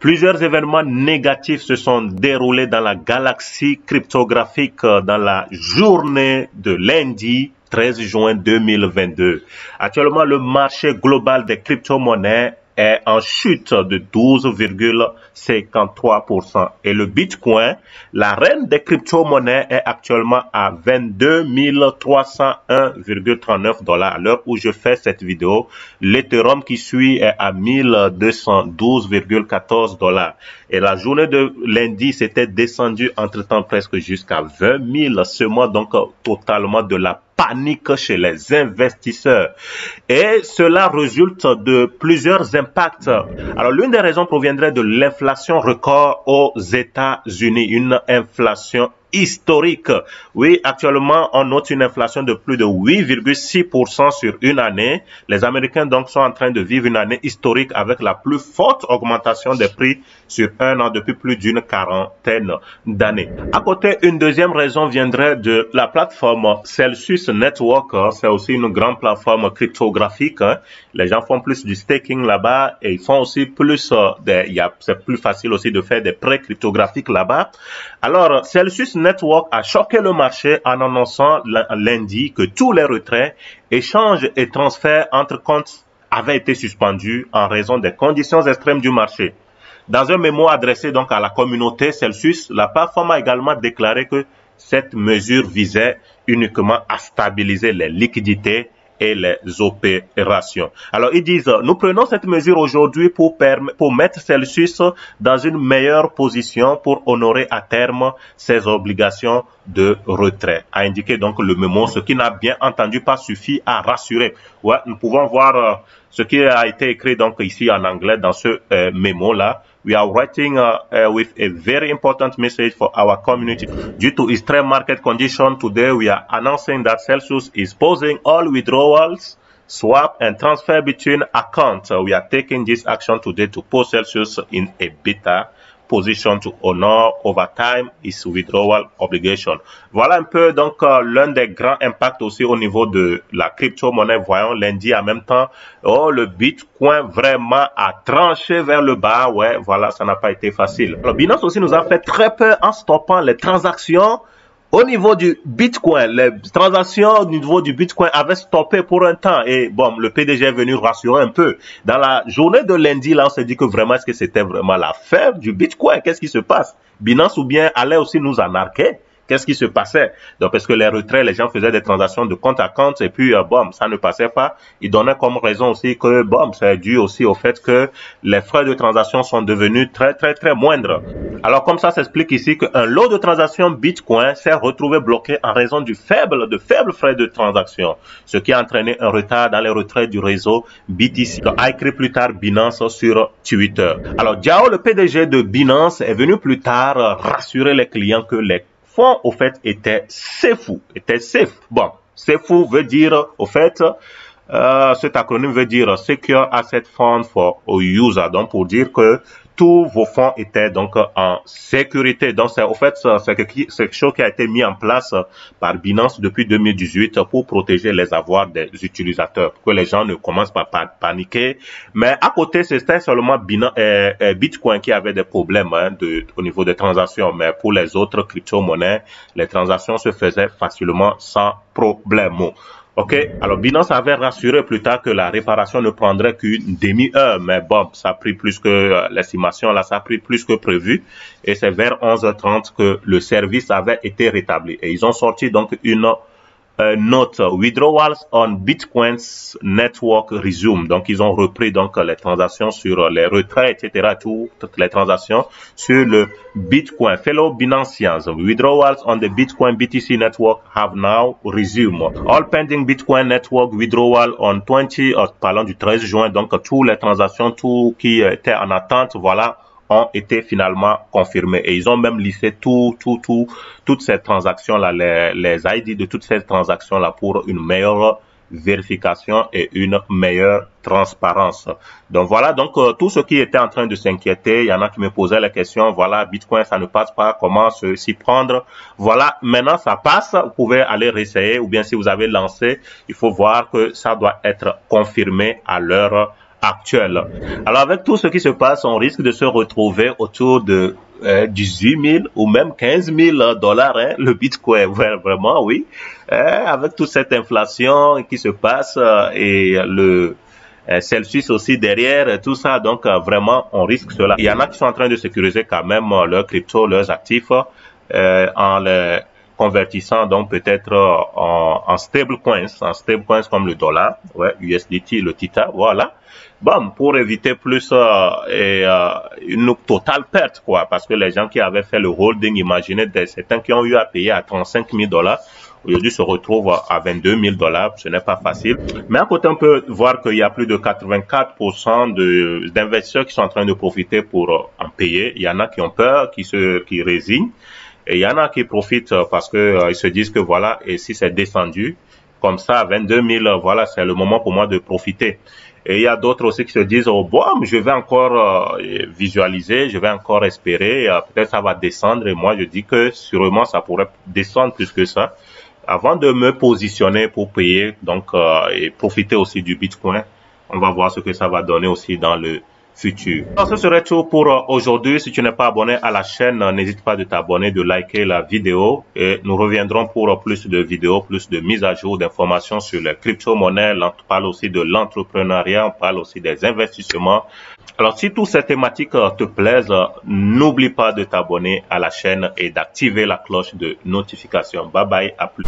Plusieurs événements négatifs se sont déroulés dans la galaxie cryptographique dans la journée de lundi 13 juin 2022. Actuellement, le marché global des crypto-monnaies est en chute de 12,53%. Et le Bitcoin, la reine des crypto-monnaies, est actuellement à 22 301,39 $. À l'heure où je fais cette vidéo, l'Ethereum qui suit est à 1212,14 $. Et la journée de lundi, c'était descendu entre-temps presque jusqu'à 20 000, seulement donc totalement de la panique chez les investisseurs. Et cela résulte de plusieurs impacts. Alors, l'une des raisons proviendrait de l'inflation record aux États-Unis, une inflation historique. Oui, actuellement, on note une inflation de plus de 8,6% sur une année. Les Américains, donc, sont en train de vivre une année historique avec la plus forte augmentation des prix sur un an depuis plus d'une quarantaine d'années. À côté, une deuxième raison viendrait de la plateforme Celsius Network. C'est aussi une grande plateforme cryptographique. Les gens font plus du staking là-bas et ils font aussi plus c'est plus facile aussi de faire des prêts cryptographiques là-bas. Alors, Celsius Network a choqué le marché en annonçant lundi que tous les retraits, échanges et transferts entre comptes avaient été suspendus en raison des conditions extrêmes du marché. Dans un mémo adressé donc à la communauté Celsius, la plateforme a également déclaré que cette mesure visait uniquement à stabiliser les liquidités et les opérations. Alors, ils disent, nous prenons cette mesure aujourd'hui pour mettre Celsius dans une meilleure position pour honorer à terme ses obligations de retrait, a indiqué donc le mémo, ce qui n'a bien entendu pas suffi à rassurer. Ouais, nous pouvons voir ce qui a été écrit donc ici en anglais dans ce mémo-là. We are writing with a very important message for our community. Due to extreme market conditions, today we are announcing that Celsius is pausing all withdrawals, swap, and transfer between accounts. We are taking this action today to put Celsius in a better position to honor over time its withdrawal obligation. Voilà un peu donc l'un des grands impacts aussi au niveau de la crypto-monnaie. Voyons lundi en même temps, oh, le Bitcoin vraiment a tranché vers le bas. Ouais, voilà, ça n'a pas été facile. Alors, Binance aussi nous a fait très peur en stoppant les transactions. Au niveau du Bitcoin, les transactions au niveau du Bitcoin avaient stoppé pour un temps et bon, le PDG est venu rassurer un peu. Dans la journée de lundi, là, on s'est dit que vraiment, est-ce que c'était vraiment l'affaire du Bitcoin? Qu'est-ce qui se passe? Binance ou bien allait aussi nous arnaquer? Qu'est-ce qui se passait? Donc, parce que les retraits, les gens faisaient des transactions de compte à compte et puis, bon, ça ne passait pas. Ils donnaient comme raison aussi que, bon, c'est dû aussi au fait que les frais de transaction sont devenus très moindres. Alors, comme ça s'explique ici qu'un lot de transactions Bitcoin s'est retrouvé bloqué en raison de faibles frais de transaction, ce qui a entraîné un retard dans les retraits du réseau BTC. Donc, a écrit plus tard Binance sur Twitter. Alors, Diao, le PDG de Binance, est venu plus tard rassurer les clients que les fonds, au fait, était safe. Bon, safe veut dire, au fait, cet acronyme veut dire Secure Asset Fund for User, donc pour dire que tous vos fonds étaient donc en sécurité. Donc, c'est au fait c'est quelque chose qui a été mis en place par Binance depuis 2018 pour protéger les avoirs des utilisateurs, pour que les gens ne commencent pas à paniquer. Mais à côté, c'était seulement Bitcoin qui avait des problèmes au niveau des transactions. Mais pour les autres crypto-monnaies, les transactions se faisaient facilement sans problème. Ok, alors Binance avait rassuré plus tard que la réparation ne prendrait qu'une demi-heure, mais bon, ça a pris plus que l'estimation, là, ça a pris plus que prévu, et c'est vers 11h30 que le service avait été rétabli. Et ils ont sorti donc une note, withdrawals on Bitcoin's network resume. Donc, ils ont repris donc les transactions sur les retraits, etc., toutes les transactions sur le Bitcoin. Fellow Binancians, withdrawals on the Bitcoin BTC network have now resumed. All pending Bitcoin network withdrawal on parlant du 13 juin. Donc, toutes les transactions, tout qui étaient en attente, voilà, ont été finalement confirmés. Et ils ont même listé toutes ces transactions-là, les ID de toutes ces transactions-là pour une meilleure vérification et une meilleure transparence. Donc voilà, donc tout ce qui était en train de s'inquiéter, il y en a qui me posaient la question, voilà, Bitcoin, ça ne passe pas, comment s'y prendre? Voilà, maintenant ça passe, vous pouvez aller réessayer, ou bien si vous avez lancé, il faut voir que ça doit être confirmé à l'heure actuelle. Alors avec tout ce qui se passe, on risque de se retrouver autour de 18 000 ou même 15 000 dollars, hein, le Bitcoin, vraiment, oui. Avec toute cette inflation qui se passe et le Celsius aussi derrière, tout ça, donc vraiment, on risque cela. Il y en a qui sont en train de sécuriser quand même leurs cryptos, leurs actifs, en les convertissant donc peut-être en stablecoins comme le dollar, ouais, USDT, le Theta, voilà. Bon, pour éviter plus une totale perte, quoi, parce que les gens qui avaient fait le holding, imaginez certains qui ont eu à payer à 35 000 dollars, aujourd'hui se retrouvent à 22 000 dollars, ce n'est pas facile. Mais à côté, on peut voir qu'il y a plus de 84% d'investisseurs qui sont en train de profiter pour en payer. Il y en a qui ont peur, qui résignent. Et il y en a qui profitent parce que ils se disent que voilà, et si c'est descendu, comme ça, à 22 000, voilà, c'est le moment pour moi de profiter. Et il y a d'autres aussi qui se disent, oh bon, je vais encore visualiser, je vais encore espérer, peut-être ça va descendre. Et moi, je dis que sûrement ça pourrait descendre plus que ça. Avant de me positionner pour payer, donc et profiter aussi du Bitcoin, on va voir ce que ça va donner aussi dans le futur. Alors, ce serait tout pour aujourd'hui. Si tu n'es pas abonné à la chaîne, n'hésite pas de t'abonner, de liker la vidéo et nous reviendrons pour plus de vidéos, plus de mises à jour, d'informations sur les crypto-monnaies. On parle aussi de l'entrepreneuriat, on parle aussi des investissements. Alors, si toutes ces thématiques te plaisent, n'oublie pas de t'abonner à la chaîne et d'activer la cloche de notification. Bye bye, à plus.